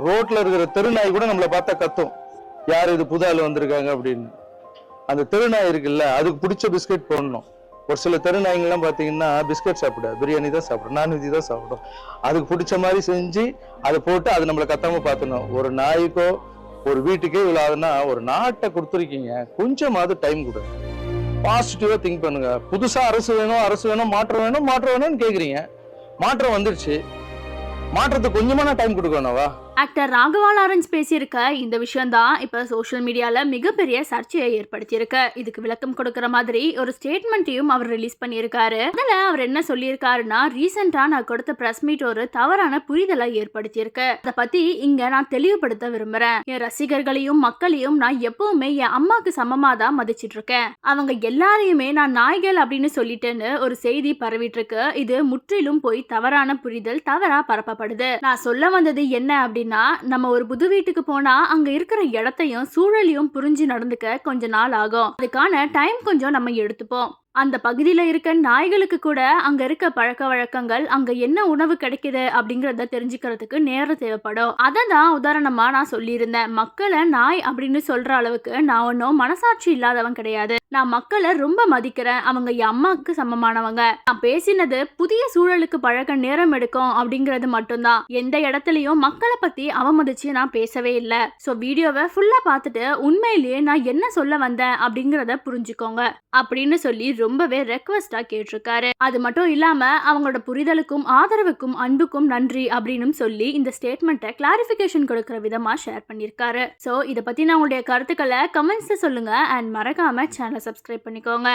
ரோட்ல இருக்கிற தெருநாய் கூட நம்மளை பார்த்தா கத்தும், யார் இது புது ஆள் வந்திருக்காங்க அப்படின்னு. அந்த தெருநாய் இருக்குல்ல, அதுக்கு பிடிச்ச பிஸ்கெட் போடணும். ஒரு சில தெருநாய்ங்கெல்லாம் பார்த்தீங்கன்னா பிஸ்கெட் சாப்பிடாது, பிரியாணி தான் சாப்பிடும், நான்வெஜ் தான் சாப்பிடும். அதுக்கு பிடிச்ச மாதிரி செஞ்சு அதை போட்டு அது நம்மளை கத்தாம பார்த்துணும். ஒரு நாய்க்கோ ஒரு வீட்டுக்கே இவ்வளோ ஆகுதுன்னா ஒரு நாட்டை கொடுத்துருக்கீங்க, கொஞ்சமாவது டைம் கொடுங்க, பாசிட்டிவா திங்க் பண்ணுங்க. புதுசா அரசு வேணும், அரசு வேணும், மாற்றம் வேணும், மாற்றம் வேணும்னு கேக்குறீங்க. மாற்றம் வந்துருச்சு, மாற்றத்துக்கு கொஞ்சமான டைம் கொடுக்கணும்வா? ஆக்டர் ராகவா லாரன்ஸ் பேசியிருக்க இந்த விஷயம் தான் இப்போ சோஷியல் மீடியால மிகப்பெரிய சர்ச்சையை ஏற்படுத்தியிருக்கு. இதுக்கு விளக்கம் கொடுக்கிற மாதிரி ஒரு ஸ்டேட்மெண்ட்டையும் அவர் ரிலீஸ் பண்ணியிருக்காரு. அதில் அவர் என்ன சொல்லியிருக்காருன்னா, ரீசெண்டா நான் கொடுத்த பிரஸ் மீட் ஒரு தவறான புரிதலை ஏற்படுத்தியிருக்கு. அதை பத்தி இங்க நான் தெளிவுபடுத்த விரும்புறேன். என் ரசிகர்களையும் மக்களையும் நான் எப்பவுமே என் அம்மாக்கு சமமா தான் மதிச்சிட்டு இருக்கேன். அவங்க எல்லாரையுமே நான் நாய்கள் அப்படின்னு சொல்லிட்டேன்னு ஒரு செய்தி பரவிட்டு இருக்கு. இது முற்றிலும் போய் தவறான புரிதல், தவறா பரப்பப்படுது. நான் சொல்ல வந்தது என்ன அப்படின்னு, நம்ம ஒரு புது வீட்டுக்கு போனா அங்க இருக்கிற இடத்தையும் சூழலையும் புரிஞ்சு நடந்துக்க கொஞ்ச நாள் ஆகும். அதுக்கான டைம் கொஞ்சம் நம்ம எடுத்துப்போம். அந்த பகுதியில இருக்க நாய்களுக்கு கூட அங்க இருக்க பழக்க வழக்கங்கள், அங்க என்ன உணவு கிடைக்குது அப்படிங்கறத தெரிஞ்சுக்கிறதுக்கு நேரம் தேவைப்படும். அதை தான் உதாரணமா நான் சொல்லியிருந்தேன். மக்களை நாய் அப்படின்னு சொல்ற அளவுக்கு நான் ஒன்னும் மனசாட்சி இல்லாதவன் கிடையாது. நான் மக்களை ரொம்ப மதிக்கிறேன், அவங்க என் அம்மாவுக்கு சமமானவங்க. நான் பேசினது புதிய சூழலுக்கு பழக நேரம் எடுக்கும் அப்படிங்கிறது மட்டும்தான். எந்த இடத்துலயும் மக்களை பத்தி அவமதிச்சு நான் பேசவே இல்லை. ஸோ வீடியோவை ஃபுல்லா பார்த்துட்டு உண்மையிலேயே நான் என்ன சொல்ல வந்தேன் அப்படிங்கிறத புரிஞ்சுக்கோங்க அப்படின்னு சொல்லி ரொம்பவே ரெக்வஸ்டா கேட்டிருக்காரு. அது மட்டும் இல்லாம அவங்களோட புரிதலுக்கும் ஆதரவுக்கும் அன்புக்கும் நன்றி அப்படின்னு சொல்லி இந்த ஸ்டேட்மெண்ட்டை கிளாரிபிகேஷன் கொடுக்கிற விதமா ஷேர் பண்ணியிருக்காரு. ஸோ இதை பத்தி நான் உங்களுடைய கருத்துக்களை கமெண்ட்ஸ் சொல்லுங்க அண்ட் மறக்காம சேனலை சப்ஸ்கிரைப் பண்ணிக்கோங்க.